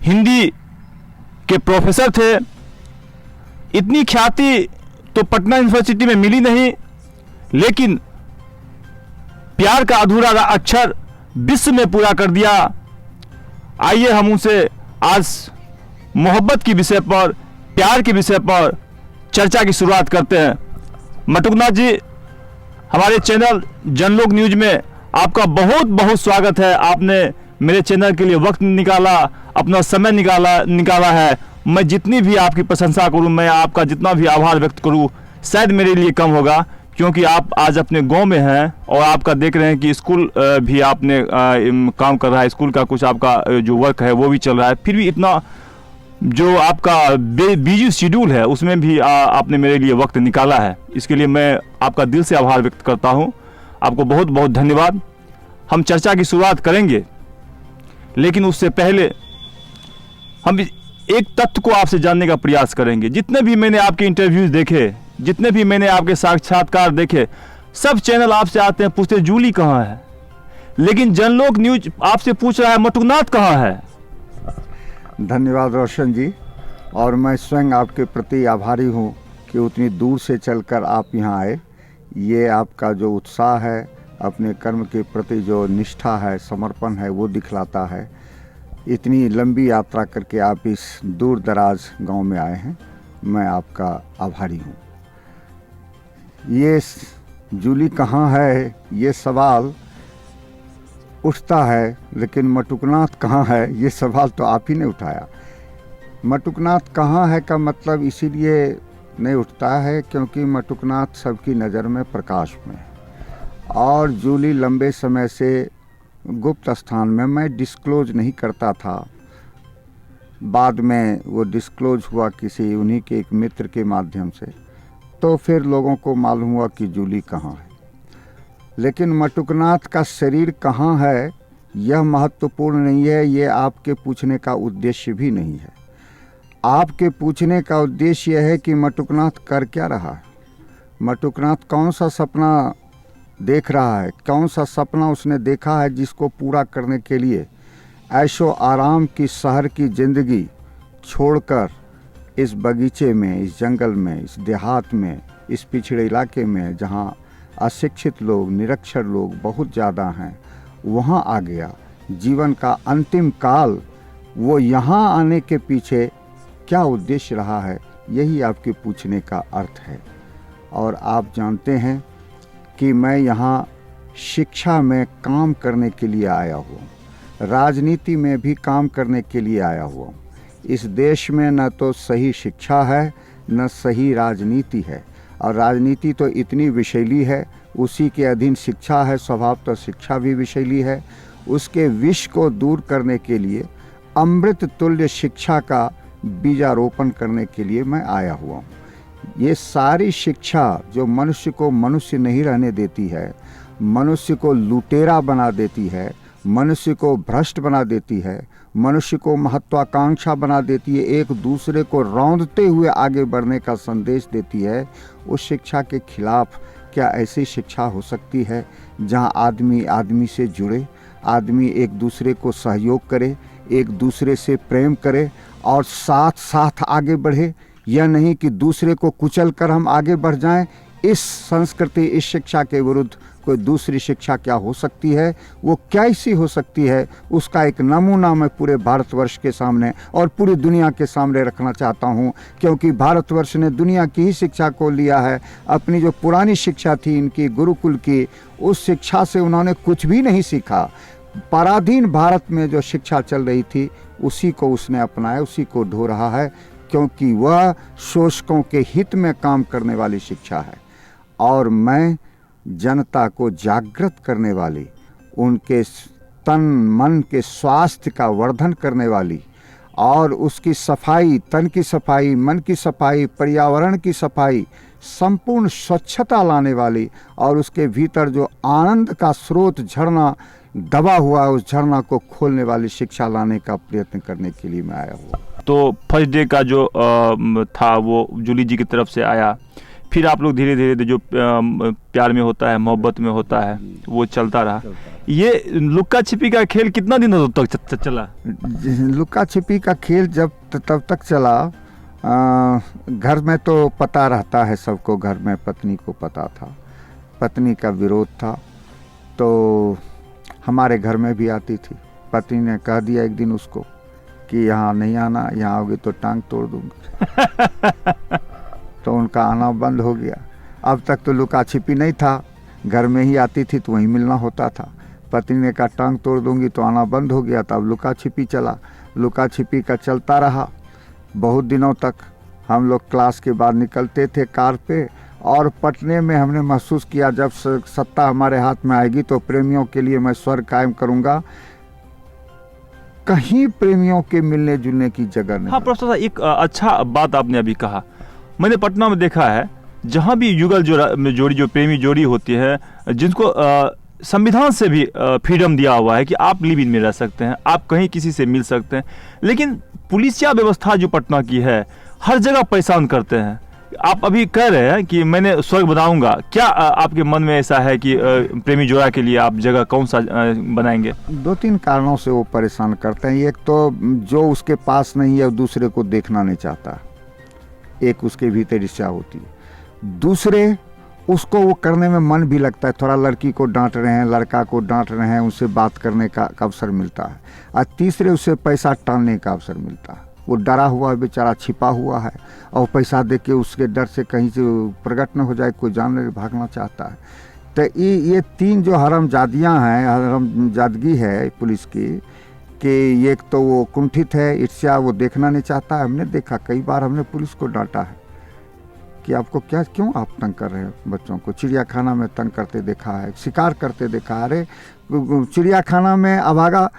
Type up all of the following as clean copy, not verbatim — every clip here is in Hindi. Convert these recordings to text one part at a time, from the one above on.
हिंदी के प्रोफेसर थे। इतनी ख्याति तो पटना यूनिवर्सिटी में मिली नहीं, लेकिन प्यार का अधूरा अक्षर विश्व में पूरा कर दिया। आइए हम उनसे आज मोहब्बत के विषय पर, प्यार के विषय पर चर्चा की शुरुआत करते हैं। मटुकनाथ जी, हमारे चैनल जनलोक न्यूज में आपका बहुत बहुत स्वागत है। आपने मेरे चैनल के लिए वक्त निकाला, अपना समय निकाला है। मैं जितनी भी आपकी प्रशंसा करूं, मैं आपका जितना भी आभार व्यक्त करूं, शायद मेरे लिए कम होगा, क्योंकि आप आज अपने गांव में हैं और आपका देख रहे हैं कि स्कूल भी आपने काम कर रहा है, स्कूल का कुछ आपका जो वर्क है वो भी चल रहा है। फिर भी इतना जो आपका बिजी शेड्यूल है उसमें भी आपने मेरे लिए वक्त निकाला है, इसके लिए मैं आपका दिल से आभार व्यक्त करता हूं। आपको बहुत बहुत धन्यवाद। हम चर्चा की शुरुआत करेंगे, लेकिन उससे पहले हम एक तथ्य को आपसे जानने का प्रयास करेंगे। जितने भी मैंने आपके इंटरव्यूज देखे, जितने भी मैंने आपके साक्षात्कार देखे, सब चैनल आपसे आते हैं, पूछते हैं जूली कहाँ है, लेकिन जनलोक न्यूज आपसे पूछ रहा है मटुकनाथ कहाँ है। धन्यवाद रोशन जी, और मैं स्वयं आपके प्रति आभारी हूँ कि उतनी दूर से चलकर आप यहाँ आए। ये आपका जो उत्साह है, अपने कर्म के प्रति जो निष्ठा है, समर्पण है, वो दिखलाता है। इतनी लंबी यात्रा करके आप इस दूर दराज गांव में आए हैं, मैं आपका आभारी हूँ। ये जूली कहाँ है, ये सवाल उठता है, लेकिन मटुकनाथ कहाँ है, ये सवाल तो आप ही ने उठाया। मटुकनाथ कहाँ है का मतलब इसीलिए नहीं उठता है क्योंकि मटुकनाथ सबकी नज़र में प्रकाश में है, और जूली लंबे समय से गुप्त स्थान में मैं डिस्क्लोज नहीं करता था। बाद में वो डिस्क्लोज हुआ किसी उन्हीं के एक मित्र के माध्यम से, तो फिर लोगों को मालूम हुआ कि जूली कहाँ है। लेकिन मटुकनाथ का शरीर कहाँ है यह महत्वपूर्ण नहीं है, ये आपके पूछने का उद्देश्य भी नहीं है। आपके पूछने का उद्देश्य यह है कि मटुकनाथ कर क्या रहा है, मटुकनाथ कौन सा सपना देख रहा है, कौन सा सपना उसने देखा है जिसको पूरा करने के लिए ऐशो आराम की शहर की ज़िंदगी छोड़कर इस बगीचे में, इस जंगल में, इस देहात में, इस पिछड़े इलाके में जहाँ अशिक्षित लोग, निरक्षर लोग बहुत ज़्यादा हैं, वहाँ आ गया। जीवन का अंतिम काल, वो यहाँ आने के पीछे क्या उद्देश्य रहा है, यही आपके पूछने का अर्थ है। और आप जानते हैं कि मैं यहाँ शिक्षा में काम करने के लिए आया हुआ हूँ, राजनीति में भी काम करने के लिए आया हुआ हूँ। इस देश में न तो सही शिक्षा है, न सही राजनीति है, और राजनीति तो इतनी विषैली है, उसी के अधीन शिक्षा है, स्वभावतः शिक्षा भी विषैली है। उसके विष को दूर करने के लिए, अमृत तुल्य शिक्षा का बीजारोपण करने के लिए मैं आया हुआ हूँ। ये सारी शिक्षा जो मनुष्य को मनुष्य नहीं रहने देती है, मनुष्य को लुटेरा बना देती है, मनुष्य को भ्रष्ट बना देती है, मनुष्य को महत्वाकांक्षा बना देती है, एक दूसरे को रौंदते हुए आगे बढ़ने का संदेश देती है, उस शिक्षा के खिलाफ क्या ऐसी शिक्षा हो सकती है जहां आदमी आदमी से जुड़े, आदमी एक दूसरे को सहयोग करे, एक दूसरे से प्रेम करे और साथ साथ आगे बढ़े, यह नहीं कि दूसरे को कुचल कर हम आगे बढ़ जाएं। इस संस्कृति, इस शिक्षा के विरुद्ध कोई दूसरी शिक्षा क्या हो सकती है, वो कैसी हो सकती है, उसका एक नमूना मैं पूरे भारतवर्ष के सामने और पूरी दुनिया के सामने रखना चाहता हूं, क्योंकि भारतवर्ष ने दुनिया की ही शिक्षा को लिया है। अपनी जो पुरानी शिक्षा थी इनकी गुरुकुल की, उस शिक्षा से उन्होंने कुछ भी नहीं सीखा। पराधीन भारत में जो शिक्षा चल रही थी उसी को उसने अपनाया, उसी को ढो रहा है, क्योंकि वह शोषकों के हित में काम करने वाली शिक्षा है। और मैं जनता को जागृत करने वाली, उनके तन मन के स्वास्थ्य का वर्धन करने वाली, और उसकी सफाई, तन की सफाई, मन की सफाई, पर्यावरण की सफाई, संपूर्ण स्वच्छता लाने वाली, और उसके भीतर जो आनंद का स्रोत झरना दबा हुआ है, उस झरना को खोलने वाली शिक्षा लाने का प्रयत्न करने के लिए मैं आया हुआ। तो फर्स्ट डे का जो था वो जूली जी की तरफ से आया, फिर आप लोग धीरे धीरे जो प्यार में होता है, मोहब्बत में होता है, वो चलता रहा। ये लुक्का छिपी का खेल कितना दिनों तक चला? लुका छिपी का खेल जब तब तक चला, घर में तो पता रहता है सबको, घर में पत्नी को पता था, पत्नी का विरोध था, तो हमारे घर में भी आती थी। पत्नी ने कह दिया एक दिन उसको कि यहाँ नहीं आना, यहाँ आओगे तो टांग तोड़ दूंगी। तो उनका आना बंद हो गया। अब तक तो लुका छिपी नहीं था, घर में ही आती थी तो वहीं मिलना होता था। पत्नी ने कहा टांग तोड़ दूंगी तो आना बंद हो गया, तब लुका छिपी चला। लुका छिपी का चलता रहा बहुत दिनों तक। हम लोग क्लास के बाद निकलते थे कार पे, और पटने में हमने महसूस किया जब सत्ता हमारे हाथ में आएगी तो प्रेमियों के लिए मैं स्वर्ग कायम करूंगा। कहीं प्रेमियों के मिलने जुलने की जगह नहीं। हाँ प्रोफेसर साहब, एक अच्छा बात आपने अभी कहा। मैंने पटना में देखा है, जहाँ भी युगल जोड़ी जो प्रेमी जोड़ी होती है, जिनको संविधान से भी फ्रीडम दिया हुआ है कि आप लिव इन में रह सकते हैं, आप कहीं किसी से मिल सकते हैं, लेकिन पुलिसिया व्यवस्था जो पटना की है हर जगह परेशान करते हैं। आप अभी कह रहे हैं कि मैंने स्वर्ग बनाऊंगा, क्या आपके मन में ऐसा है कि प्रेमी जोड़ा के लिए आप जगह कौन सा बनाएंगे? 2-3 कारणों से वो परेशान करते हैं। एक तो जो उसके पास नहीं है दूसरे को देखना नहीं चाहता, एक उसके भीतर इच्छा होती है। दूसरे उसको वो करने में मन भी लगता है, थोड़ा लड़की को डांट रहे हैं, लड़का को डांट रहे हैं, उनसे बात करने का अवसर मिलता है। और तीसरे उसे पैसा टालने का अवसर मिलता है। वो डरा हुआ है, बेचारा छिपा हुआ है, और पैसा दे के उसके डर से कहीं से प्रकट न हो जाए, कोई जान ले भागना चाहता है। तो ये 3 जो हरामजादियाँ हैं, हरामजादगी है पुलिस की, कि एक तो वो कुंठित है, ईर्ष्या, वो देखना नहीं चाहता है। हमने देखा कई बार, हमने पुलिस को डांटा है कि आपको क्या, क्यों आप तंग कर रहे हो बच्चों को। चिड़ियाखाना में तंग करते देखा है, शिकार करते देखा है। अरे चिड़ियाखाना में अभागा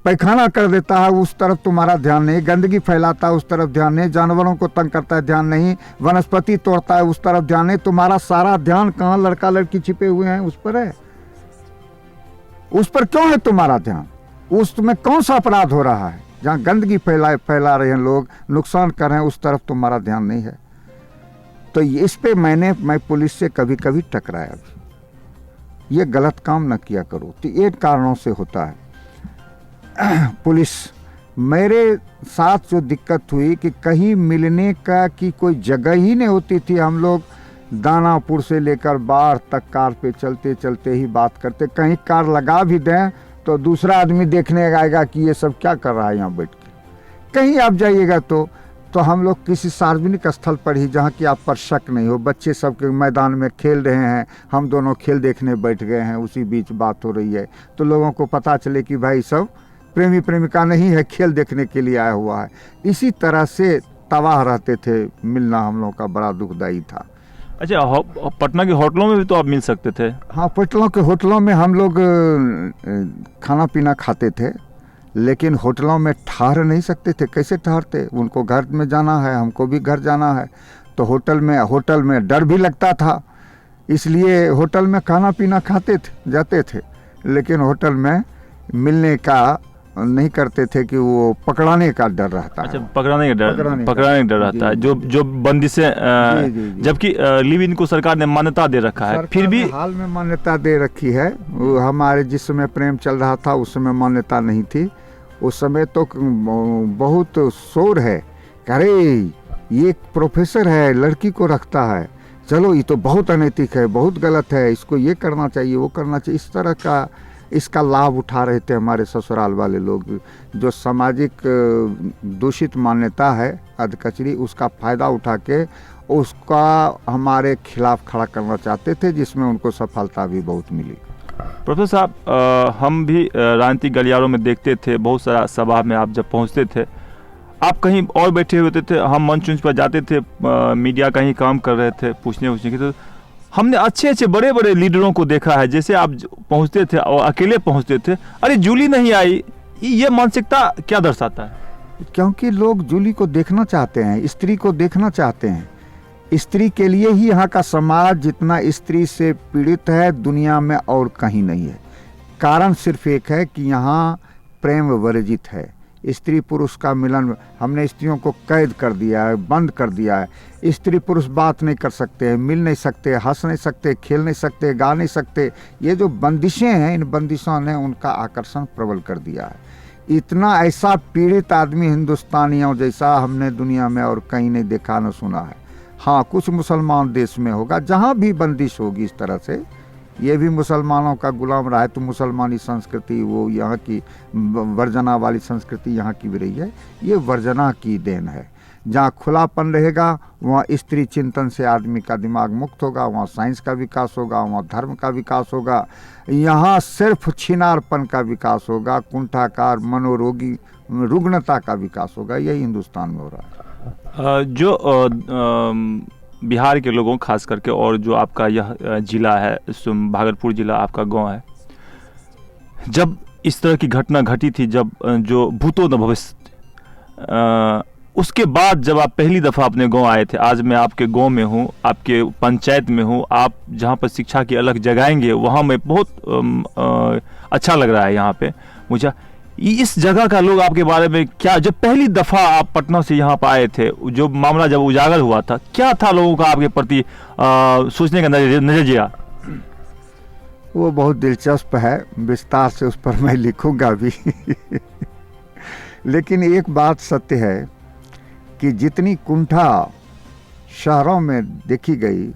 पैखाना कर देता है, उस तरफ तुम्हारा ध्यान नहीं, गंदगी फैलाता है उस तरफ ध्यान नहीं, जानवरों को तंग करता है ध्यान नहीं, वनस्पति तोड़ता है उस तरफ ध्यान नहीं। तुम्हारा सारा ध्यान कहाँ लड़का लड़की छिपे हुए हैं उस पर है। उस पर क्यों है तुम्हारा ध्यान? उसमें कौन सा अपराध हो रहा है? जहाँ गंदगी फैला रहे हैं लोग, नुकसान कर रहे हैं, उस तरफ तुम्हारा ध्यान नहीं है। तो इस पे मैं पुलिस से कभी कभी टकराया भी, ये गलत काम न किया करो। तो ये कारणों से होता है। पुलिस, मेरे साथ जो दिक्कत हुई कि कहीं मिलने का की कोई जगह ही नहीं होती थी। हम लोग दानापुर से लेकर बाढ़ तक कार पे चलते चलते ही बात करते। कहीं कार लगा भी दें तो दूसरा आदमी देखने आएगा कि ये सब क्या कर रहा है यहाँ बैठ के। कहीं आप जाइएगा तो हम लोग किसी सार्वजनिक स्थल पर ही, जहाँ कि आप पर शक नहीं हो, बच्चे सब के मैदान में खेल रहे हैं, हम दोनों खेल देखने बैठ गए हैं, उसी बीच बात हो रही है, तो लोगों को पता चले कि भाई सब प्रेमी प्रेमिका नहीं है, खेल देखने के लिए आया हुआ है। इसी तरह से तबाह रहते थे। मिलना हम लोगों का बड़ा दुखदायी था। अच्छा, पटना के होटलों में भी तो आप मिल सकते थे? हाँ, पटना के होटलों में हम लोग खाना पीना खाते थे, लेकिन होटलों में ठहर नहीं सकते थे। कैसे ठहरते? उनको घर में जाना है, हमको भी घर जाना है, तो होटल में डर भी लगता था, इसलिए होटल में खाना पीना खाते थे, जाते थे, लेकिन होटल में मिलने का नहीं करते थे कि वो पकड़ाने का डर रहता है। अच्छा, पकड़ाने का डर रहता है, जो बंदिशें, जबकि लिव इन को सरकार ने मान्यता दे रखा है, फिर भी हाल में मान्यता दे रखी है। वो हमारे जिस समय प्रेम चल रहा था उस समय मान्यता नहीं थी। उस समय तो बहुत शोर है, अरे ये प्रोफेसर है, लड़की को रखता है, चलो ये तो बहुत अनैतिक है, बहुत गलत है, इसको ये करना चाहिए, वो करना चाहिए। इस तरह का इसका लाभ उठा रहे थे हमारे ससुराल वाले लोग। जो सामाजिक दूषित मान्यता है अधकचरी, उसका फ़ायदा उठा के उसका हमारे खिलाफ खड़ा करना चाहते थे, जिसमें उनको सफलता भी बहुत मिली। प्रोफेसर साहब, हम भी राजनीतिक गलियारों में देखते थे, बहुत सारा सभा में आप जब पहुंचते थे, आप कहीं और बैठे होते थे, हम मंच उंच पर जाते थे, मीडिया का ही काम कर रहे थे, पूछने की, तो हमने अच्छे बड़े बड़े लीडरों को देखा है, जैसे आप पहुंचते थे और अकेले पहुंचते थे, अरे जूली नहीं आई, ये मानसिकता क्या दर्शाता है? क्योंकि लोग जूली को देखना चाहते हैं, स्त्री को देखना चाहते हैं। स्त्री के लिए ही यहाँ का समाज जितना स्त्री से पीड़ित है दुनिया में और कहीं नहीं है। कारण सिर्फ एक है कि यहाँ प्रेम वर्जित है, स्त्री पुरुष का मिलन, हमने स्त्रियों को कैद कर दिया है, बंद कर दिया है। स्त्री पुरुष बात नहीं कर सकते, मिल नहीं सकते, हंस नहीं सकते, खेल नहीं सकते, गा नहीं सकते। ये जो बंदिशें हैं, इन बंदिशों ने उनका आकर्षण प्रबल कर दिया है। इतना ऐसा पीड़ित आदमी हिंदुस्तानियों जैसा हमने दुनिया में और कहीं नहीं देखा न सुना है। हाँ, कुछ मुसलमान देश में होगा जहाँ भी बंदिश होगी इस तरह से, ये भी मुसलमानों का गुलाम रहा है, तो मुसलमानी संस्कृति वो यहाँ की वर्जना वाली संस्कृति यहाँ की भी रही है। ये वर्जना की देन है। जहाँ खुलापन रहेगा वहाँ स्त्री चिंतन से आदमी का दिमाग मुक्त होगा, वहाँ साइंस का विकास होगा, वहाँ धर्म का विकास होगा। यहाँ सिर्फ छिनारपन का विकास होगा, कुंठाकार मनोरोगी रुग्णता का विकास होगा। यही हिंदुस्तान में हो रहा है। जो बिहार के लोगों खास करके, और जो आपका यह जिला है, भागलपुर जिला आपका गांव है, जब इस तरह की घटना घटी थी, जब जो भूतो न भविष्य, उसके बाद जब आप पहली दफ़ा अपने गांव आए थे, आज मैं आपके गांव में हूं, आपके पंचायत में हूं, आप जहां पर शिक्षा की अलग जगाएंगे वहां मैं बहुत अच्छा लग रहा है यहाँ पे मुझे। इस जगह का लोग आपके बारे में क्या, जब पहली दफ़ा आप पटना से यहाँ पर आए थे, जो मामला जब उजागर हुआ था, क्या था लोगों का आपके प्रति सोचने का नजरिया? वो बहुत दिलचस्प है, विस्तार से उस पर मैं लिखूंगा भी। लेकिन एक बात सत्य है कि जितनी कुंठा शहरों में देखी गई,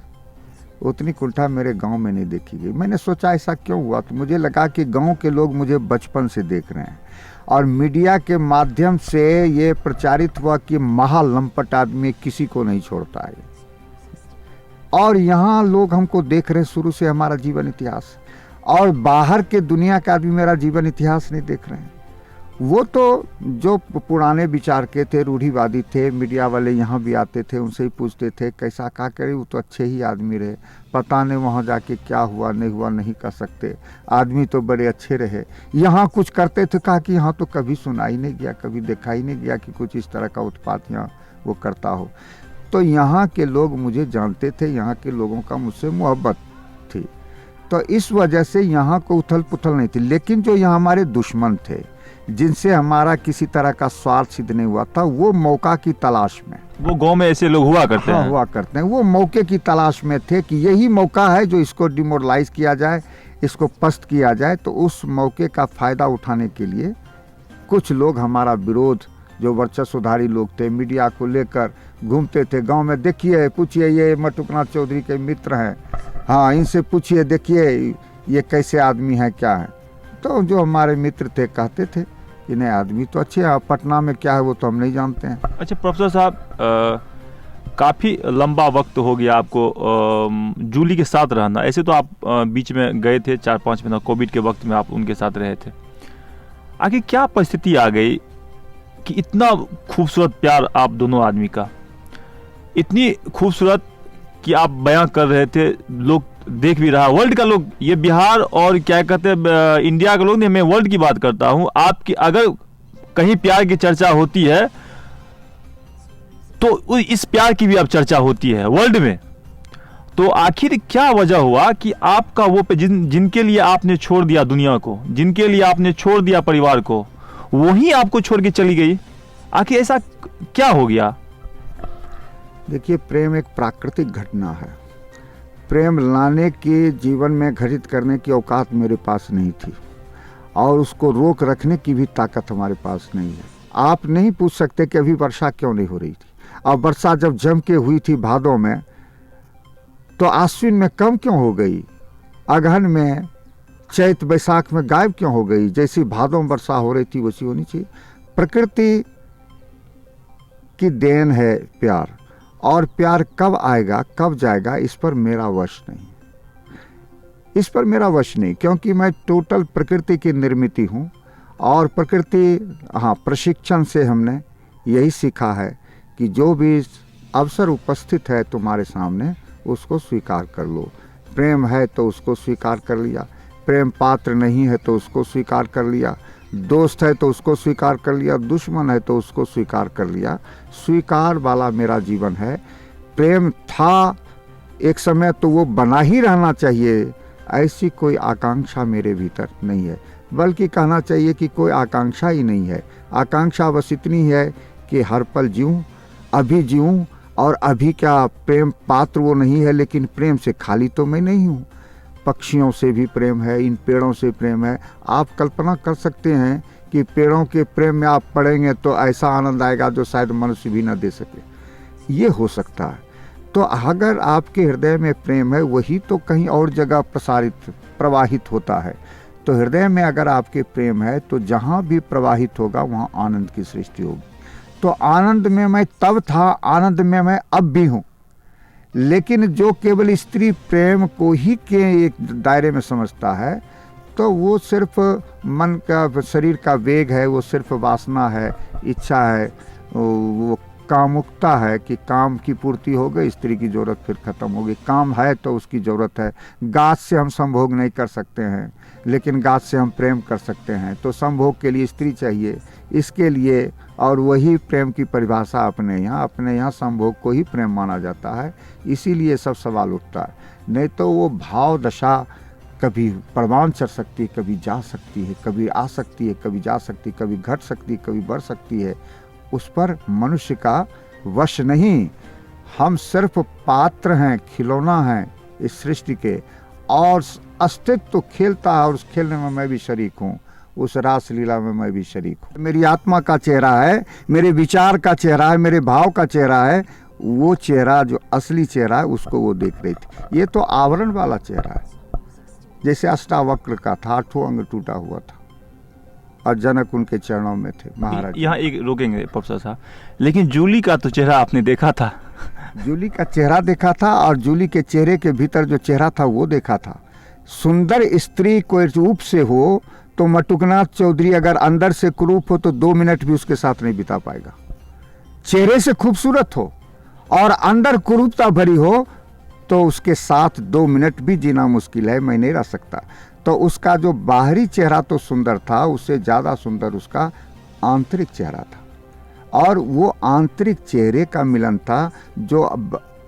उतनी कुंठा मेरे गांव में नहीं देखी गई। मैंने सोचा ऐसा क्यों हुआ, तो मुझे लगा कि गांव के लोग मुझे बचपन से देख रहे हैं और मीडिया के माध्यम से ये प्रचारित हुआ कि महालंपट आदमी किसी को नहीं छोड़ता है, और यहाँ लोग हमको देख रहे हैं शुरू से हमारा जीवन इतिहास, और बाहर के दुनिया का आदमी मेरा जीवन इतिहास नहीं देख रहे हैं। वो तो जो पुराने विचार के थे, रूढ़िवादी थे, मीडिया वाले यहाँ भी आते थे, उनसे ही पूछते थे कैसा क्या करे, वो तो अच्छे ही आदमी रहे, पता नहीं वहाँ जाके क्या हुआ नहीं हुआ नहीं कह सकते, आदमी तो बड़े अच्छे रहे। यहाँ कुछ करते थे, कहा कि यहाँ तो कभी सुना ही नहीं गया, कभी देखा ही नहीं गया कि कुछ इस तरह का उत्पात यहाँ वो करता हो। तो यहाँ के लोग मुझे जानते थे, यहाँ के लोगों का मुझसे मोहब्बत थी, तो इस वजह से यहाँ को उथल पुथल नहीं थी। लेकिन जो यहाँ हमारे दुश्मन थे, जिनसे हमारा किसी तरह का स्वार्थ सिद्ध नहीं हुआ था, वो मौका की तलाश में, वो गांव में ऐसे लोग हुआ करते हैं, हुआ करते हैं, वो मौके की तलाश में थे कि यही मौका है जो इसको डिमोरलाइज किया जाए, इसको पस्त किया जाए। तो उस मौके का फ़ायदा उठाने के लिए कुछ लोग हमारा विरोध, जो वर्चस्वधारी लोग थे, मीडिया को लेकर घूमते थे गांव में। देखिए, पूछिए, ये मटुकनाथ चौधरी के मित्र हैं, हाँ इनसे पूछिए, देखिए ये कैसे आदमी है क्या है। तो जो हमारे मित्र थे कहते थे कि नहीं आदमी तो अच्छे हैं, पटना में क्या है वो तो हम नहीं जानते हैं। अच्छा प्रोफेसर साहब, काफ़ी लंबा वक्त हो गया आपको जूली के साथ रहना। ऐसे तो आप बीच में गए थे 4-5 महीना, कोविड के वक्त में आप उनके साथ रहे थे। आखिर क्या परिस्थिति आ गई कि इतना खूबसूरत प्यार आप दोनों आदमी का, इतनी खूबसूरत कि आप बयां कर रहे थे, लोग देख भी रहा, वर्ल्ड का लोग, ये बिहार और क्या कहते हैं इंडिया के लोग नहीं, मैं वर्ल्ड की बात करता हूं। आपकी अगर कहीं प्यार की चर्चा होती है तो इस प्यार की भी अब चर्चा होती है वर्ल्ड में। तो आखिर क्या वजह हुआ कि आपका वो पे जिनके लिए आपने छोड़ दिया दुनिया को, जिनके लिए आपने छोड़ दिया परिवार को, वही आपको छोड़ के चली गई? आखिर ऐसा क्या हो गया? देखिए, प्रेम एक प्राकृतिक घटना है। प्रेम लाने की, जीवन में घटित करने की औकात मेरे पास नहीं थी, और उसको रोक रखने की भी ताकत हमारे पास नहीं है। आप नहीं पूछ सकते कि अभी वर्षा क्यों नहीं हो रही थी, और वर्षा जब जम के हुई थी भादों में, तो आश्विन में कम क्यों हो गई, अगहन में, चैत बैसाख में गायब क्यों हो गई? जैसी भादों में वर्षा हो रही थी वैसी होनी चाहिए। प्रकृति की देन है प्यार, और प्यार कब आएगा कब जाएगा इस पर मेरा वश नहीं, इस पर मेरा वश नहीं, क्योंकि मैं टोटल प्रकृति की निर्मिति हूँ। और प्रकृति, हाँ, प्रशिक्षण से हमने यही सीखा है कि जो भी अवसर उपस्थित है तुम्हारे सामने, उसको स्वीकार कर लो। प्रेम है तो उसको स्वीकार कर लिया, प्रेम पात्र नहीं है तो उसको स्वीकार कर लिया, दोस्त है तो उसको स्वीकार कर लिया, दुश्मन है तो उसको स्वीकार कर लिया। स्वीकार वाला मेरा जीवन है। प्रेम था एक समय तो वो बना ही रहना चाहिए, ऐसी कोई आकांक्षा मेरे भीतर नहीं है। बल्कि कहना चाहिए कि कोई आकांक्षा ही नहीं है। आकांक्षा बस इतनी है कि हर पल जीऊँ, अभी जीऊँ, और अभी क्या प्रेम पात्र वो नहीं है, लेकिन प्रेम से खाली तो मैं नहीं हूँ। पक्षियों से भी प्रेम है, इन पेड़ों से प्रेम है। आप कल्पना कर सकते हैं कि पेड़ों के प्रेम में आप पड़ेंगे तो ऐसा आनंद आएगा जो शायद मनुष्य भी न दे सके। ये हो सकता है। तो अगर आपके हृदय में प्रेम है, वही तो कहीं और जगह प्रवाहित होता है। तो हृदय में अगर आपके प्रेम है तो जहाँ भी प्रवाहित होगा वहाँ आनंद की सृष्टि होगी। तो आनंद में मैं तब था, आनंद में मैं अब भी हूँ। लेकिन जो केवल स्त्री प्रेम को ही के एक दायरे में समझता है, तो वो सिर्फ मन का, शरीर का वेग है, वो सिर्फ वासना है, इच्छा है, वो कामुकता है कि काम की पूर्ति हो गई, स्त्री की ज़रूरत फिर ख़त्म हो गई। काम है तो उसकी ज़रूरत है। गाछ से हम संभोग नहीं कर सकते हैं, लेकिन गाछ से हम प्रेम कर सकते हैं। तो संभोग के लिए स्त्री चाहिए, इसके लिए, और वही प्रेम की परिभाषा अपने यहाँ संभोग को ही प्रेम माना जाता है। इसीलिए सब सवाल उठता है। नहीं तो वो भाव दशा कभी परवान चढ़ सकती है, कभी जा सकती है, कभी आ सकती है, कभी जा सकती है, कभी घट सकती है, कभी बढ़ सकती है। उस पर मनुष्य का वश नहीं। हम सिर्फ पात्र हैं, खिलौना हैं इस सृष्टि के, और अस्तित्व तो खेलता है, और उस खेलने में मैं भी शरीक हूँ, उस रास लीला में मैं भी शरीक हूँ। मेरी आत्मा का चेहरा है, मेरे विचार का चेहरा है, मेरे भाव का चेहरा है। वो चेहरा जो असली चेहरा है उसको वो देख रही थी। ये तो आवरण वाला चेहरा है, जैसे अष्टावक्र का था, 8 अंग टूटा हुआ था, और जनक उनके चरणों में थे, महाराज। यहाँ एक रोकेंगे प्रोफेसर साहब, लेकिन जूली का तो चेहरा आपने देखा था। जूली का चेहरा देखा था, और जूली के चेहरे के भीतर जो चेहरा था वो देखा था। सुंदर स्त्री कोई रूप से हो तो मटुकनाथ चौधरी अगर अंदर से कुरूप हो तो 2 मिनट भी उसके साथ नहीं बिता पाएगा। चेहरे से खूबसूरत हो और अंदर कुरूपता भरी हो तो उसके साथ 2 मिनट भी जीना मुश्किल है, मैं नहीं रह सकता। तो उसका जो बाहरी चेहरा तो सुंदर था, उससे ज़्यादा सुंदर उसका आंतरिक चेहरा था। और वो आंतरिक चेहरे का मिलन था जो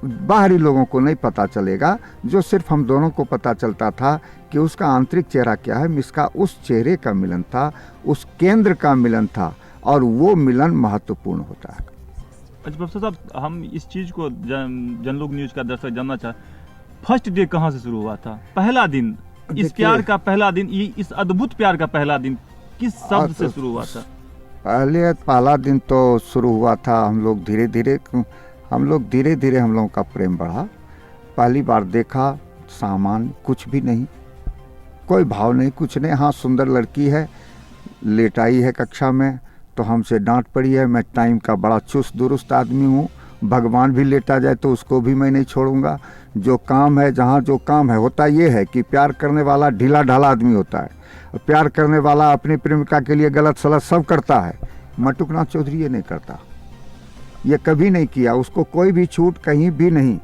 बाहरी लोगों को नहीं पता चलेगा, जो सिर्फ हम दोनों को पता चलता था कि उसका आंतरिक चेहरा क्या है। इसका उस चेहरे का मिलन था, उस केंद्र का मिलन था, और वो मिलन महत्वपूर्ण होता है। अच्छा प्रोफेसर साहब, हम इस चीज़ को जनलोक न्यूज़ का दर्शक जानना चाहते, फर्स्ट डे कहाँ से शुरू हुआ था? पहला दिन, इस प्यार का पहला दिन, इस अद्भुत प्यार का पहला दिन किस शब्द से शुरू हुआ था? पहला दिन तो शुरू हुआ था, हम लोग धीरे धीरे हम लोगों का प्रेम बढ़ा। पहली बार देखा, सामान कुछ भी नहीं, कोई भाव नहीं, कुछ नहीं। हाँ, सुंदर लड़की है, लेट आई है कक्षा में, तो हमसे डांट पड़ी है। मैं टाइम का बड़ा चुस्त दुरुस्त आदमी हूँ, भगवान भी लेटा जाए तो उसको भी मैं नहीं छोड़ूंगा। जो काम है, जहाँ जो काम है, होता ये है कि प्यार करने वाला ढीला ढाला आदमी होता है। प्यार करने वाला अपनी प्रेमिका के लिए गलत सलत सब करता है। मटुकनाथ चौधरी ये नहीं करता, ये कभी नहीं किया, उसको कोई भी छूट कहीं भी नहीं।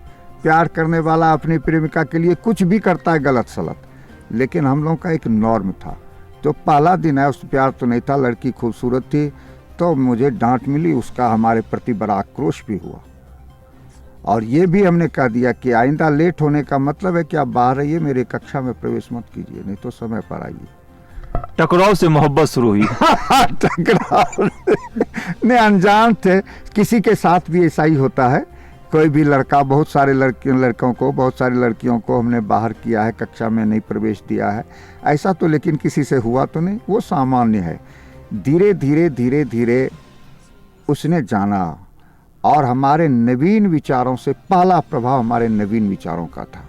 प्यार करने वाला अपनी प्रेमिका के लिए कुछ भी करता है गलत सलत, लेकिन हम लोगों का एक नॉर्म था। तो पहला दिन है, उस प्यार तो नहीं था, लड़की खूबसूरत थी, तो मुझे डांट मिली, उसका हमारे प्रति बड़ा आक्रोश भी हुआ। और ये भी हमने कह दिया कि आइंदा लेट होने का मतलब है कि आप बाहर रहिए, मेरे कक्षा में प्रवेश मत कीजिए, नहीं तो समय पर आइए। टकराव से मोहब्बत शुरू हुई। टकराव ने अनजान थे, किसी के साथ भी ऐसा ही होता है। कोई भी लड़का, बहुत सारे लड़कों को, बहुत सारी लड़कियों को हमने बाहर किया है, कक्षा में नहीं प्रवेश दिया है, ऐसा तो लेकिन किसी से हुआ तो नहीं, वो सामान्य है। धीरे धीरे उसने जाना, और हमारे नवीन विचारों से पहला प्रभाव हमारे नवीन विचारों का था।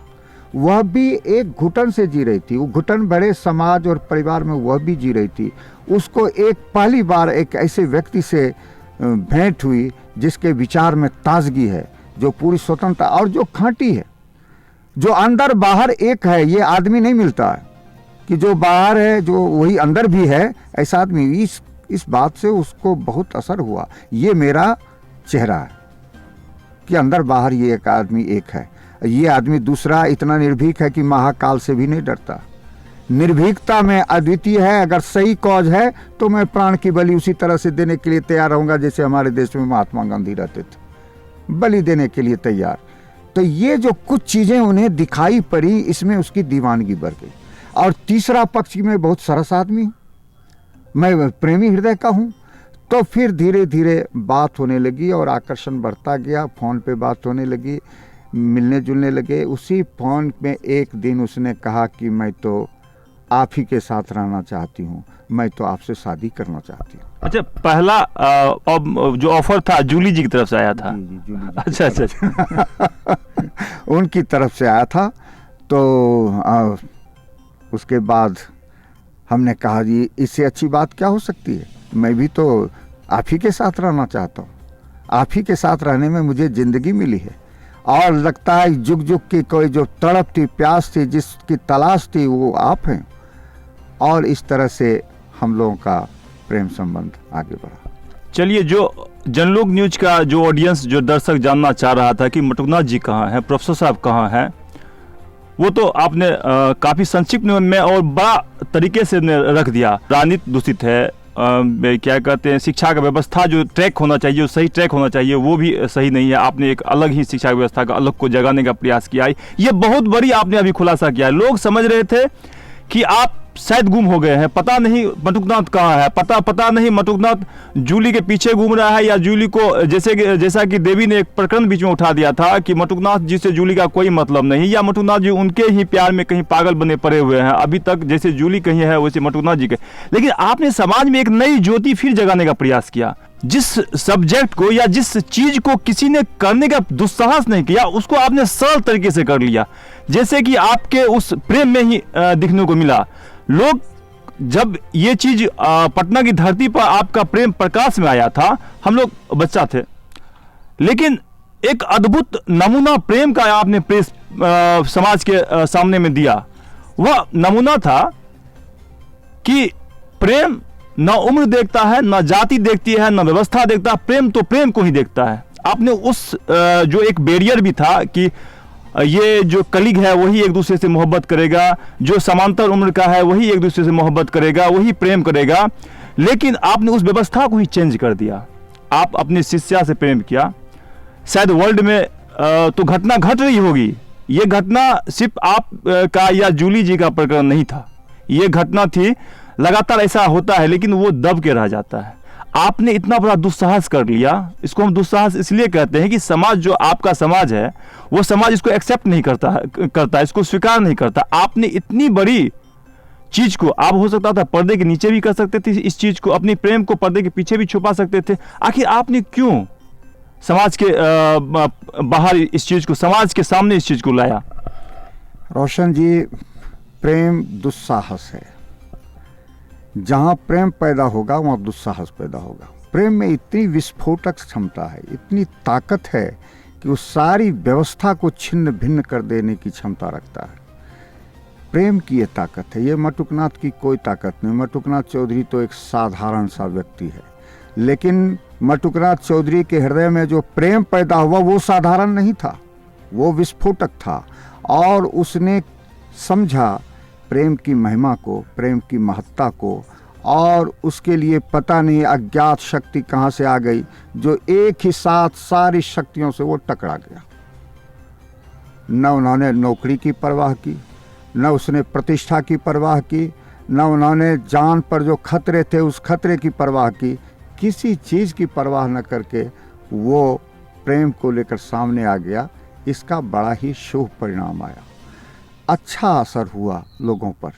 वह भी एक घुटन से जी रही थी, वो घुटन बड़े समाज और परिवार में वह भी जी रही थी। उसको एक पहली बार एक ऐसे व्यक्ति से भेंट हुई जिसके विचार में ताजगी है, जो पूरी स्वतंत्रता और जो खांटी है, जो अंदर बाहर एक है। ये आदमी नहीं मिलता है कि जो बाहर है जो वही अंदर भी है, ऐसा आदमी। इस बात से उसको बहुत असर हुआ। ये मेरा चेहरा है कि अंदर बाहर ये एक आदमी एक है। ये आदमी दूसरा इतना निर्भीक है कि महाकाल से भी नहीं डरता। निर्भीकता में अद्वितीय है। अगर सही कॉज है तो मैं प्राण की बलि उसी तरह से देने के लिए तैयार रहूँगा जैसे हमारे देश में महात्मा गांधी रहते थे, बलि देने के लिए तैयार। तो ये जो कुछ चीज़ें उन्हें दिखाई पड़ी, इसमें उसकी दीवानगी बढ़ गई। और तीसरा पक्ष कि मैं बहुत सरस आदमी हूँ, मैं प्रेमी हृदय का हूँ। तो फिर धीरे धीरे बात होने लगी और आकर्षण बढ़ता गया, फ़ोन पे बात होने लगी, मिलने जुलने लगे। उसी फ़ोन में एक दिन उसने कहा कि मैं तो आप ही के साथ रहना चाहती हूँ, मैं तो आपसे शादी करना चाहती हूँ। अच्छा, पहला जो ऑफर था जूली जी की तरफ से आया था? जी, जूली जी अच्छा अच्छा। उनकी तरफ से आया था। तो उसके बाद हमने कहा जी इससे अच्छी बात क्या हो सकती है, मैं भी तो आप ही के साथ रहना चाहता हूँ, आप ही के साथ रहने में मुझे ज़िंदगी मिली है और लगता है जुग जुग की कोई जो तड़प थी, प्यास थी, जिसकी तलाश थी वो आप हैं। और इस तरह से हम लोगों का प्रेम संबंध आगे बढ़ा। चलिए, जो जनलोक न्यूज का जो ऑडियंस, जो दर्शक जानना चाह रहा था कि मटुकनाथ जी कहाँ हैं, प्रोफेसर साहब कहाँ हैं, वो तो आपने काफ़ी संक्षिप्त में और बड़ा तरीके से रख दिया। राजनीति दूषित है, क्या कहते हैं, शिक्षा का व्यवस्था जो ट्रैक होना चाहिए, जो सही ट्रैक होना चाहिए, वो भी सही नहीं है। आपने एक अलग ही शिक्षा व्यवस्था का अलग को जगाने का प्रयास किया है। ये बहुत बड़ी आपने अभी खुलासा किया है। लोग समझ रहे थे कि आप शायद गुम हो गए हैं, पता नहीं मटुकनाथ कहाँ है, पता नहीं मटुकनाथ जूली के पीछे घूम रहा है या जूली को, जैसा कि देवी ने एक प्रकरण बीच में उठा दिया था कि मटुकनाथ जी से जूली का कोई मतलब नहीं, या मटुकनाथ जी उनके ही प्यार में कहीं पागल बने पड़े हुए हैं। अभी तक जैसे जूली कहीं है वैसे मटुकनाथ जी के। लेकिन आपने समाज में एक नई ज्योति फिर जगाने का प्रयास किया। जिस सब्जेक्ट को या जिस चीज को किसी ने करने का दुस्साहस नहीं किया, उसको आपने सरल तरीके से कर लिया, जैसे कि आपके उस प्रेम में ही दिखने को मिला। लोग जब ये चीज पटना की धरती पर आपका प्रेम प्रकाश में आया था, हम लोग बच्चा थे, लेकिन एक अद्भुत नमूना प्रेम का आपने प्रेस समाज के सामने में दिया। वह नमूना था कि प्रेम न उम्र देखता है, न जाति देखती है, न व्यवस्था देखता है, प्रेम तो प्रेम को ही देखता है। आपने उस जो एक बैरियर भी था कि ये जो कलीग है वही एक दूसरे से मोहब्बत करेगा, जो समांतर उम्र का है वही एक दूसरे से मोहब्बत करेगा, वही प्रेम करेगा, लेकिन आपने उस व्यवस्था को ही चेंज कर दिया। आप अपने शिष्या से प्रेम किया। शायद वर्ल्ड में तो घटना घट रही होगी, ये घटना सिर्फ आप का या जूली जी का प्रकरण नहीं था, ये घटना थी, लगातार ऐसा होता है, लेकिन वो दब के रह जाता है। आपने इतना बड़ा दुस्साहस कर लिया। इसको हम दुस्साहस इसलिए कहते हैं कि समाज, जो आपका समाज है, वो समाज इसको एक्सेप्ट नहीं करता, इसको स्वीकार नहीं करता। आपने इतनी बड़ी चीज को, आप हो सकता था पर्दे के नीचे भी कर सकते थे इस चीज को, अपनी प्रेम को पर्दे के पीछे भी छुपा सकते थे। आखिर आपने क्यों समाज के बाहर इस चीज को, समाज के सामने इस चीज को लाया? रोशन जी, प्रेम दुस्साहस है। जहाँ प्रेम पैदा होगा वहाँ दुस्साहस पैदा होगा। प्रेम में इतनी विस्फोटक क्षमता है, इतनी ताकत है कि वो सारी व्यवस्था को छिन्न भिन्न कर देने की क्षमता रखता है। प्रेम की ये ताकत है, ये मटुकनाथ की कोई ताकत नहीं। मटुकनाथ चौधरी तो एक साधारण सा व्यक्ति है, लेकिन मटुकनाथ चौधरी के हृदय में जो प्रेम पैदा हुआ वो साधारण नहीं था, वो विस्फोटक था। और उसने समझा प्रेम की महिमा को, प्रेम की महत्ता को, और उसके लिए पता नहीं अज्ञात शक्ति कहाँ से आ गई जो एक ही साथ सारी शक्तियों से वो टकरा गया। न उन्होंने नौकरी की परवाह की, न उसने प्रतिष्ठा की परवाह की, न उन्होंने जान पर जो खतरे थे उस खतरे की परवाह की। किसी चीज़ की परवाह न करके वो प्रेम को लेकर सामने आ गया। इसका बड़ा ही शुभ परिणाम आया, अच्छा असर हुआ लोगों पर।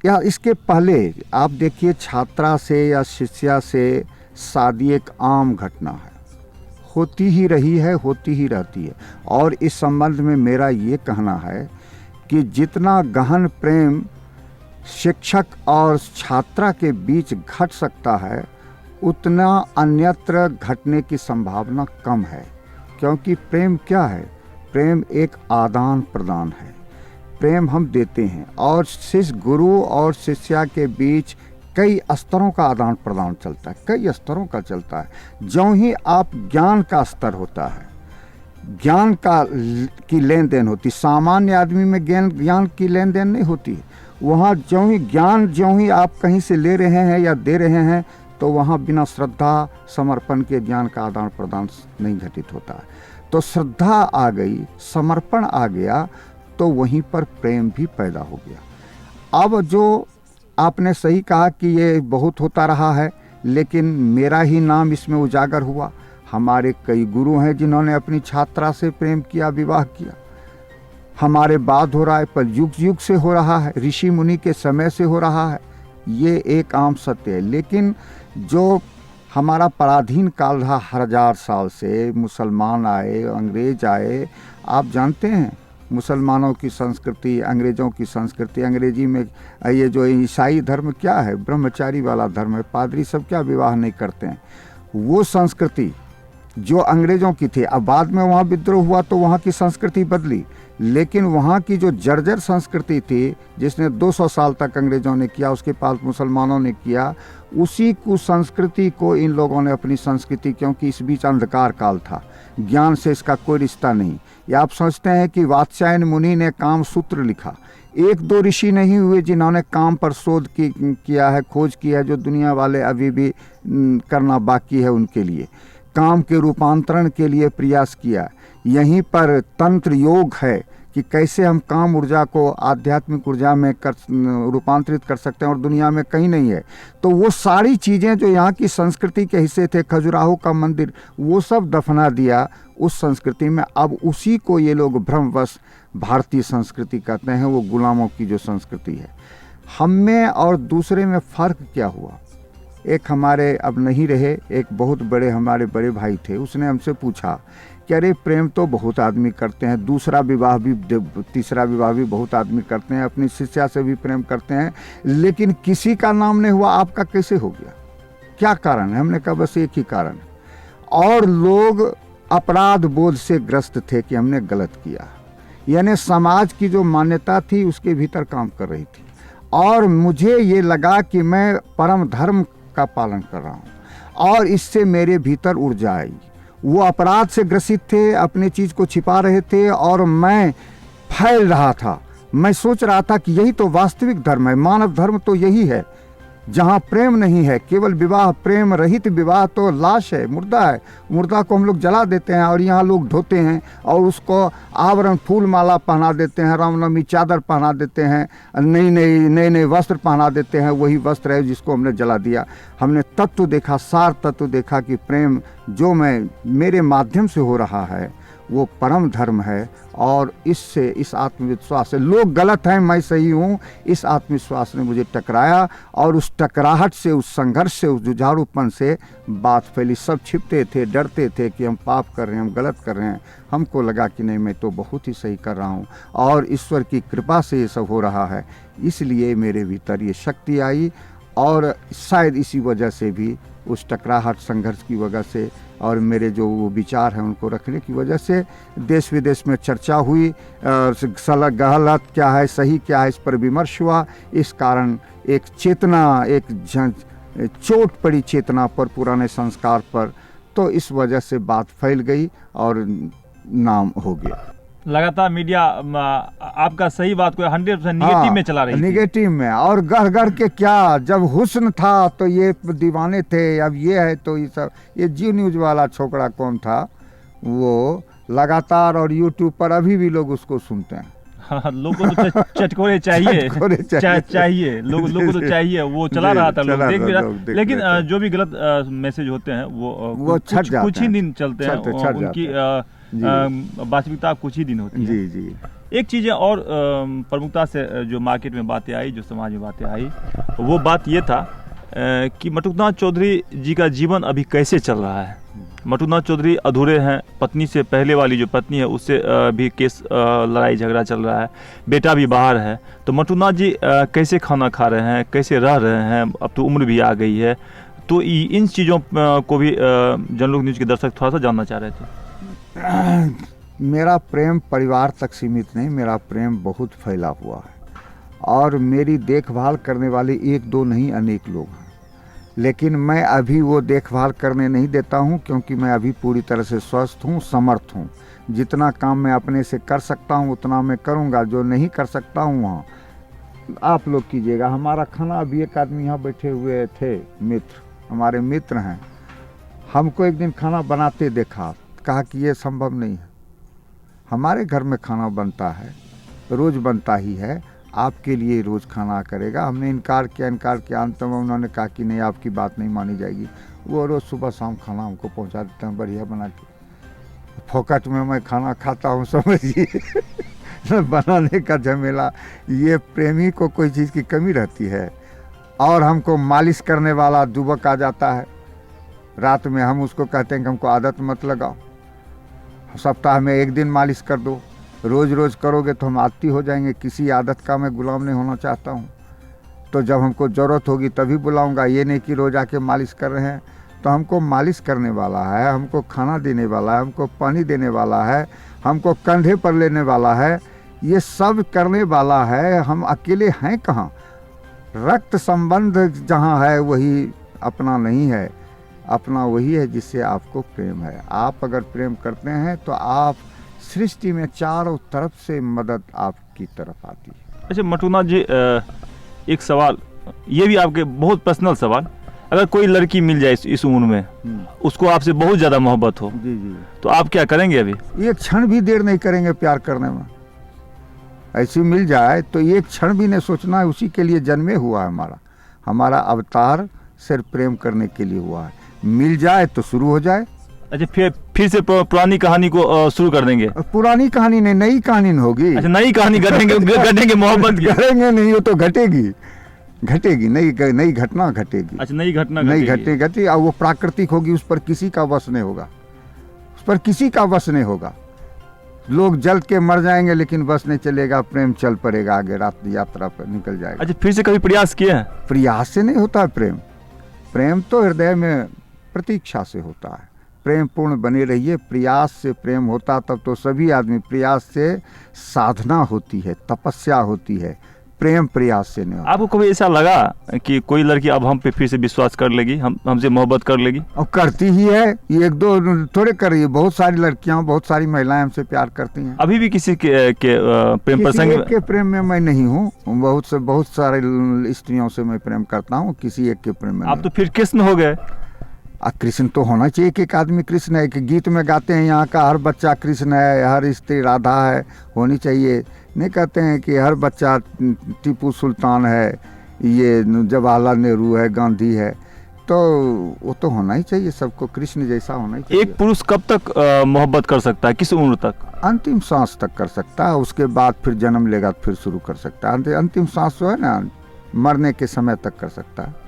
या इसके पहले आप देखिए, छात्रा से या शिष्या से शादी एक आम घटना है, होती ही रही है, होती ही रहती है। और इस संबंध में मेरा ये कहना है कि जितना गहन प्रेम शिक्षक और छात्रा के बीच घट सकता है, उतना अन्यत्र घटने की संभावना कम है। क्योंकि प्रेम क्या है? प्रेम एक आदान प्रदान है। प्रेम हम देते हैं, और शिष्य गुरु और शिष्या के बीच कई स्तरों का आदान प्रदान चलता है, कई स्तरों का चलता है। ज्यों ही आप ज्ञान का स्तर होता है, ज्ञान की लेन देन होती, सामान्य आदमी में ज्ञान की लेन देन नहीं होती। वहाँ ज्यों ही आप कहीं से ले रहे हैं या दे रहे हैं, तो वहाँ बिना श्रद्धा समर्पण के ज्ञान का आदान प्रदान नहीं घटित होता है। तो श्रद्धा आ गई, समर्पण आ गया, तो वहीं पर प्रेम भी पैदा हो गया। अब जो आपने सही कहा कि ये बहुत होता रहा है, लेकिन मेरा ही नाम इसमें उजागर हुआ। हमारे कई गुरु हैं जिन्होंने अपनी छात्रा से प्रेम किया, विवाह किया। हमारे बाद हो रहा है, पर युग युग से हो रहा है, ऋषि मुनि के समय से हो रहा है, ये एक आम सत्य है। लेकिन जो हमारा पराधीन काल रहा 1000 साल से, मुसलमान आए, अंग्रेज आए, आप जानते हैं मुसलमानों की संस्कृति, अंग्रेज़ों की संस्कृति, अंग्रेजी में ये जो ईसाई धर्म क्या है, ब्रह्मचारी वाला धर्म है, पादरी सब क्या विवाह नहीं करते हैं। वो संस्कृति जो अंग्रेज़ों की थी, अब बाद में वहाँ विद्रोह हुआ तो वहाँ की संस्कृति बदली, लेकिन वहाँ की जो जर्जर संस्कृति थी जिसने 200 साल तक अंग्रेज़ों ने किया, उसके पास मुसलमानों ने किया, उसी कुसंस्कृति को इन लोगों ने अपनी संस्कृति, क्योंकि इस बीच अंधकार काल था, ज्ञान से इसका कोई रिश्ता नहीं। या आप सोचते हैं कि वात्स्यायन मुनि ने काम सूत्र लिखा, 1-2 ऋषि नहीं हुए जिन्होंने काम पर शोध किया है, खोज की है, जो दुनिया वाले अभी भी करना बाकी है उनके लिए, काम के रूपांतरण के लिए प्रयास किया। यहीं पर तंत्र योग है कि कैसे हम काम ऊर्जा को आध्यात्मिक ऊर्जा में रूपांतरित कर सकते हैं, और दुनिया में कहीं नहीं है। तो वो सारी चीज़ें जो यहाँ की संस्कृति के हिस्से थे, खजुराहो का मंदिर, वो सब दफना दिया उस संस्कृति में। अब उसी को ये लोग भ्रमवश भारतीय संस्कृति कहते हैं, वो गुलामों की जो संस्कृति है। हम में और दूसरे में फ़र्क क्या हुआ? एक हमारे अब नहीं रहे, एक बहुत बड़े हमारे बड़े भाई थे, उसने हमसे पूछा कि अरे प्रेम तो बहुत आदमी करते हैं, दूसरा विवाह भी, तीसरा विवाह भी बहुत आदमी करते हैं, अपनी शिष्या से भी प्रेम करते हैं, लेकिन किसी का नाम नहीं हुआ, आपका कैसे हो गया? क्या कारण है? हमने कहा बस एक ही कारण है, और लोग अपराध बोध से ग्रस्त थे कि हमने गलत किया, यानी समाज की जो मान्यता थी उसके भीतर काम कर रही थी, और मुझे ये लगा कि मैं परम धर्म का पालन कर रहा हूँ और इससे मेरे भीतर ऊर्जा आई। वो अपराध से ग्रसित थे, अपनी चीज़ को छिपा रहे थे, और मैं फैल रहा था। मैं सोच रहा था कि यही तो वास्तविक धर्म है, मानव धर्म तो यही है जहाँ प्रेम नहीं है, केवल विवाह, प्रेम रहित विवाह तो लाश है, मुर्दा है, मुर्दा को हम लोग जला देते हैं, और यहाँ लोग धोते हैं और उसको आवरण फूल माला पहना देते हैं, रामनवमी चादर पहना देते हैं, नए नए वस्त्र पहना देते हैं, वही वस्त्र है जिसको हमने जला दिया। हमने तत्व देखा, सार तत्व देखा कि प्रेम जो मेरे माध्यम से हो रहा है वो परम धर्म है, और इससे, इस आत्मविश्वास से, लोग गलत हैं मैं सही हूँ, इस आत्मविश्वास ने मुझे टकराया, और उस टकराहट से, उस संघर्ष से, उस जुझारूपन से बात फैली। सब छिपते थे, डरते थे कि हम पाप कर रहे हैं, हम गलत कर रहे हैं। हमको लगा कि नहीं, मैं तो बहुत ही सही कर रहा हूँ, और ईश्वर की कृपा से ये सब हो रहा है, इसलिए मेरे भीतर ये शक्ति आई, और शायद इसी वजह से भी, उस टकराहट संघर्ष की वजह से, और मेरे जो वो विचार हैं उनको रखने की वजह से देश विदेश में चर्चा हुई, गलत क्या है, सही क्या है, इस पर विमर्श हुआ। इस कारण एक चेतना, एक चोट पड़ी चेतना पर, पुराने संस्कार पर, तो इस वजह से बात फैल गई और नाम हो गया। लगातार मीडिया आपका सही बात को 100% निगेटिव में चला रही थी। निगेटिव में, और गढ़ के क्या, जब हुस्न था तो ये दीवाने थे, अब ये है तो ये सब। ये जी न्यूज वाला छोकरा कौन था, वो लगातार, और यूट्यूब पर अभी भी लोग उसको सुनते हैं। हाँ, लोगों को तो चटकोरे चाहिए, चाहिए लोगों को तो चाहिए, वो चला रहा था, लोग देख भी रहा। लेकिन जो भी गलत मैसेज होते हैं वो कुछ ही दिन चलते हैं, उनकी वास्तविकता कुछ ही दिन होती है। जी जी। एक चीज़ और प्रमुखता से जो मार्केट में बातें आई, जो समाज में बातें आई, वो बात ये था कि मटुकनाथ चौधरी जी का जीवन अभी कैसे चल रहा है। मटुकनाथ चौधरी अधूरे हैं, पत्नी से पहले वाली जो पत्नी है उससे भी केस, लड़ाई झगड़ा चल रहा है, बेटा भी बाहर है। तो मटुकनाथ जी कैसे खाना खा रहे हैं, कैसे रह रहे हैं, अब तो उम्र भी आ गई है, तो इन चीज़ों को भी जनलोक न्यूज़ के दर्शक थोड़ा सा जानना चाह रहे थे। मेरा प्रेम परिवार तक सीमित नहीं, मेरा प्रेम बहुत फैला हुआ है, और मेरी देखभाल करने वाले 1-2 नहीं, अनेक लोग हैं। लेकिन मैं अभी वो देखभाल करने नहीं देता हूँ, क्योंकि मैं अभी पूरी तरह से स्वस्थ हूँ, समर्थ हूँ। जितना काम मैं अपने से कर सकता हूँ उतना मैं करूँगा, जो नहीं कर सकता हूँ वहाँ आप लोग कीजिएगा। हमारा खाना, अभी एक आदमी यहाँ बैठे हुए थे, मित्र, हमारे मित्र हैं, हमको एक दिन खाना बनाते देखा, कहा कि ये संभव नहीं है, हमारे घर में खाना बनता है, रोज़ बनता ही है, आपके लिए रोज़ खाना करेगा। हमने इनकार किया अंत में उन्होंने कहा कि नहीं, आपकी बात नहीं मानी जाएगी। वो रोज़ सुबह शाम खाना हमको पहुंचा देते हैं बढ़िया बना के। फोकट में मैं खाना खाता हूँ, समझिए। बनाने का झमेला, ये प्रेमी को कोई चीज़ की कमी रहती है। और हमको मालिश करने वाला दुबक आ जाता है रात में, हम उसको कहते हैं कि हमको आदत मत लगाओ, सप्ताह में 1 दिन मालिश कर दो। रोज़ रोज़ करोगे तो हम आदी हो जाएंगे। किसी आदत का मैं गुलाम नहीं होना चाहता हूँ। तो जब हमको ज़रूरत होगी तभी बुलाऊंगा, ये नहीं कि रोज़ आके मालिश कर रहे हैं। तो हमको मालिश करने वाला है, हमको खाना देने वाला है, हमको पानी देने वाला है, हमको कंधे पर लेने वाला है, ये सब करने वाला है। हम अकेले हैं कहाँ? रक्त संबंध जहाँ है वही अपना नहीं है। अपना वही है जिससे आपको प्रेम है। आप अगर प्रेम करते हैं तो आप सृष्टि में चारों तरफ से मदद आपकी तरफ आती है। अच्छा मटुनाथ जी, एक सवाल, ये भी आपके बहुत पर्सनल सवाल, अगर कोई लड़की मिल जाए इस उम्र में, उसको आपसे बहुत ज़्यादा मोहब्बत हो, जी जी, तो आप क्या करेंगे? अभी एक क्षण भी देर नहीं करेंगे प्यार करने में। ऐसी मिल जाए तो एक क्षण भी नहीं सोचना है, उसी के लिए जन्मे हुआ है हमारा अवतार सिर्फ प्रेम करने के लिए हुआ है। मिल जाए तो शुरू हो जाए। अच्छा, फिर से पुरानी कहानी को शुरू कर देंगे? पुरानी कहानी नहीं, नई कहानी होगी। अच्छा, नई कहानी गढ़ेंगे मोहब्बत की? करेंगे नहीं, वो तो घटेगी, नई घटना घटेगी। अच्छा, नई घटना घटेगी और वो प्राकृतिक होगी, उस पर किसी का वश नहीं होगा। लोग जल के मर जाएंगे लेकिन बस नहीं चलेगा, प्रेम चल पड़ेगा आगे, रात यात्रा पर निकल जाएगा। अच्छा, फिर से कभी प्रयास किया है? प्रयास से नहीं होता है प्रेम तो हृदय में प्रतीक्षा से होता है। प्रेम पूर्ण बने रहिए, प्रयास से प्रेम होता तब तो सभी आदमी, प्रयास से साधना होती है, तपस्या होती है, प्रेम प्रयास से नहीं होता। आपको कभी ऐसा लगा कि कोई लड़की अब हम पे फिर से विश्वास कर लेगी, हमसे मोहब्बत कर लेगी? और करती ही है, ये 1-2 थोड़े कर रही है, बहुत सारी लड़कियां, बहुत सारी महिलाएं हमसे प्यार करती हैं। अभी भी किसी के प्रेम प्रसंग के प्रेम में मैं नहीं हूँ, बहुत सारे स्त्रियों से मैं प्रेम करता हूँ, किसी एक के प्रेम में। आप तो फिर कृष्ण हो गए। कृष्ण तो होना चाहिए कि एक आदमी कृष्ण है, कि गीत में गाते हैं यहाँ का हर बच्चा कृष्ण है, हर स्त्री राधा है, होनी चाहिए। नहीं कहते हैं कि हर बच्चा टीपू सुल्तान है, ये जवाहरलाल नेहरू है, गांधी है। तो वो तो होना ही चाहिए, सबको कृष्ण जैसा होना ही चाहिए। एक पुरुष कब तक मोहब्बत कर सकता है, किस उम्र तक? अंतिम सांस तक कर सकता है, उसके बाद फिर जन्म लेगा तो फिर शुरू कर सकता है। अंतिम सांस जो है ना, मरने के समय तक कर सकता है।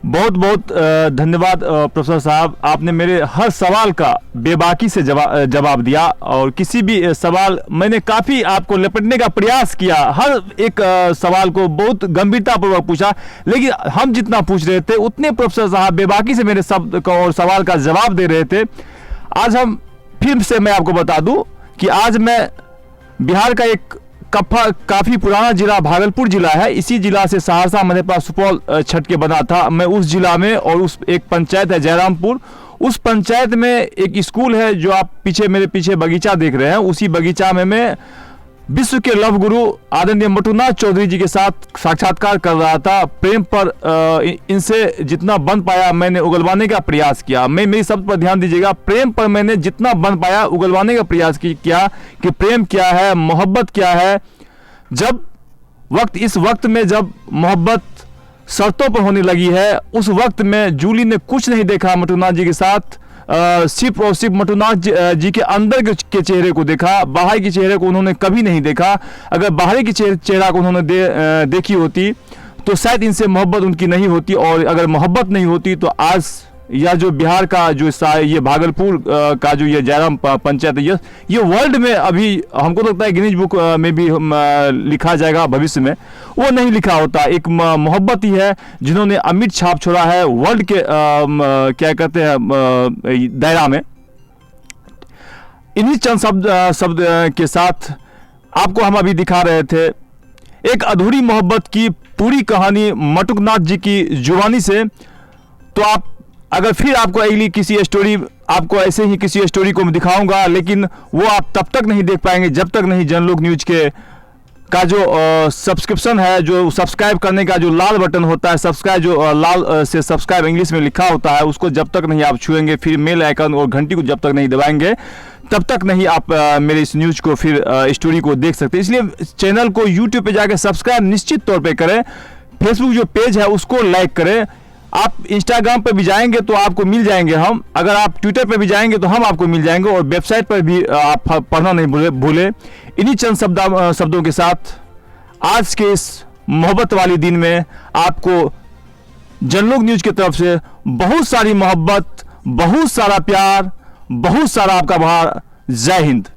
बहुत बहुत धन्यवाद प्रोफेसर साहब, आपने मेरे हर सवाल का बेबाकी से जवाब दिया, और किसी भी सवाल मैंने काफ़ी आपको लपटने का प्रयास किया, हर एक सवाल को बहुत गंभीरतापूर्वक पूछा, लेकिन हम जितना पूछ रहे थे उतने प्रोफेसर साहब बेबाकी से मेरे शब्द का और सवाल का जवाब दे रहे थे। आज हम फिर से मैं आपको बता दूं कि आज मैं बिहार का एक काफ़ी पुराना जिला भागलपुर जिला है, इसी जिला से सहरसा मैंने पास सुपौल छट के बना था। मैं उस जिला में, और उस एक पंचायत है जयरामपुर, उस पंचायत में एक स्कूल है जो आप मेरे पीछे बगीचा देख रहे हैं, उसी बगीचा में मैं विश्व के लव गुरु आदरणीय मटुनाथ चौधरी जी के साथ साक्षात्कार कर रहा था। प्रेम पर इनसे जितना बन पाया मैंने उगलवाने का प्रयास किया। मेरी शब्द पर ध्यान दीजिएगा, प्रेम पर मैंने जितना बन पाया उगलवाने का प्रयास किया कि प्रेम क्या है, मोहब्बत क्या है। इस वक्त में जब मोहब्बत शर्तों पर होने लगी है, उस वक्त में जूली ने कुछ नहीं देखा मटुनाथ जी के साथ, सिर्फ और सिर्फ मटुनाथ जी के अंदर के चेहरे को देखा, बाहर के चेहरे को उन्होंने कभी नहीं देखा। अगर बाहरी की चेहरा को उन्होंने देखी होती तो शायद इनसे मोहब्बत उनकी नहीं होती, और अगर मोहब्बत नहीं होती तो आज यह जो बिहार का जो ये भागलपुर का जो ये जयराम पंचायत है, ये वर्ल्ड में अभी हमको लगता है गिनीज बुक में भी लिखा जाएगा भविष्य में, वो नहीं लिखा होता। एक मोहब्बत ही है जिन्होंने अमिट छाप छोड़ा है वर्ल्ड के क्या कहते हैं दायरा में। इन्हीं चंद शब्द के साथ आपको हम अभी दिखा रहे थे एक अधूरी मोहब्बत की पूरी कहानी मटुनाथ जी की जुबानी से। तो आप अगर फिर आपको अगली किसी स्टोरी, आपको ऐसे ही किसी स्टोरी को मैं दिखाऊंगा, लेकिन वो आप तब तक नहीं देख पाएंगे जब तक नहीं जनलोक न्यूज के का जो सब्सक्रिप्शन है, जो सब्सक्राइब करने का जो लाल बटन होता है, सब्सक्राइब जो लाल से सब्सक्राइब इंग्लिश में लिखा होता है, उसको जब तक नहीं आप छुएंगे, फिर मेल आइकन और घंटी को जब तक नहीं दबाएंगे, तब तक नहीं आप मेरे इस न्यूज़ को फिर स्टोरी को देख सकते। इसलिए चैनल को यूट्यूब पे जाकर सब्सक्राइब निश्चित तौर पे करें। फेसबुक जो पेज है उसको लाइक करें। आप इंस्टाग्राम पे भी जाएंगे तो आपको मिल जाएंगे हम, अगर आप ट्विटर पे भी जाएंगे तो हम आपको मिल जाएंगे, और वेबसाइट पर भी आप पढ़ना नहीं भूले। इन्हीं चंद शब्दों के साथ आज के इस मोहब्बत वाली दिन में आपको जनलोक न्यूज़ की तरफ से बहुत सारी मोहब्बत, बहुत सारा प्यार, बहुत सारा आपका आभार। जय हिंद।